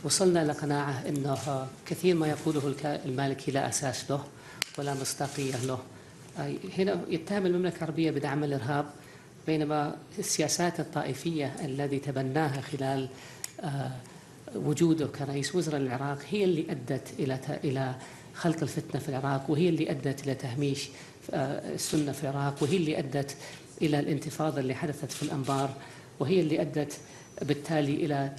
وصلنا إلى قناعة أنه كثير ما يقوله المالكي لا أساس له ولا مصداقية له. هنا يتهم المملكة العربية بدعم الإرهاب، بينما السياسات الطائفية التي تبناها خلال وجوده كرئيس وزراء العراق هي اللي أدت إلى خلق الفتنة في العراق، وهي اللي أدت إلى تهميش السنة في العراق، وهي اللي أدت إلى الانتفاضة اللي حدثت في الأنبار، وهي اللي أدت بالتالي إلى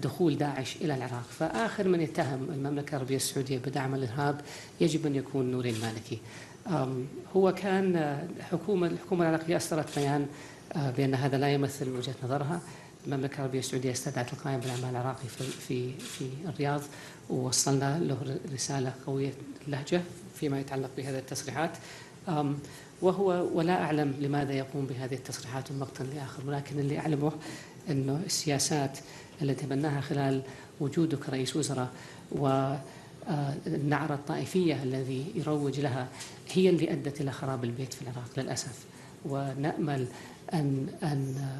دخول داعش إلى العراق. فآخر من يتهم المملكة العربية السعودية بدعم الإرهاب يجب أن يكون نوري المالكي. هو كان الحكومة العراقية أصدرت بيان بأن هذا لا يمثل وجهة نظرها. المملكة العربية السعودية استدعت القائم بالأعمال العراقي في الرياض، ووصلنا له رسالة قوية اللهجة فيما يتعلق بهذه التصريحات، ولا أعلم لماذا يقوم بهذه التصريحات من وقت لآخر، ولكن اللي أعلمه أنه السياسات التي تبناها خلال وجوده كرئيس وزراء والنعرة الطائفية الذي يروج لها هي اللي أدت إلى خراب البيت في العراق للأسف. ونأمل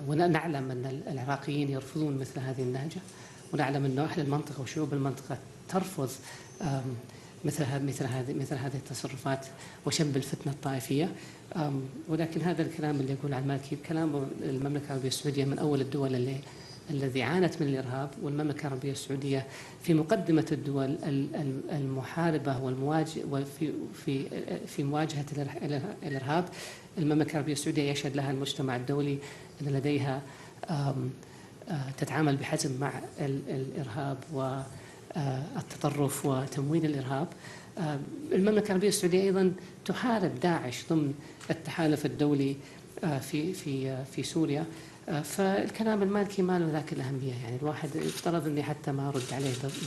ونعلم أن العراقيين يرفضون مثل هذه النهجة، ونعلم أن أهل المنطقة وشعوب المنطقة ترفض مثل هذه التصرفات وشب الفتنة الطائفية. ولكن هذا الكلام اللي يقول عن المالكي كلام المملكة العربية السعودية من أول الدول الذي عانت من الإرهاب، والمملكة العربية السعودية في مقدمة الدول المحاربة في مواجهة الإرهاب. المملكة العربية السعودية يشهد لها المجتمع الدولي أن لديها تتعامل بحزم مع الإرهاب والتطرف وتمويل الإرهاب. المملكة العربية السعودية أيضا تحارب داعش ضمن التحالف الدولي في سوريا. فالكلام المالكي ما له ذاك الأهمية، يعني الواحد يفترض أني حتى ما أرد عليه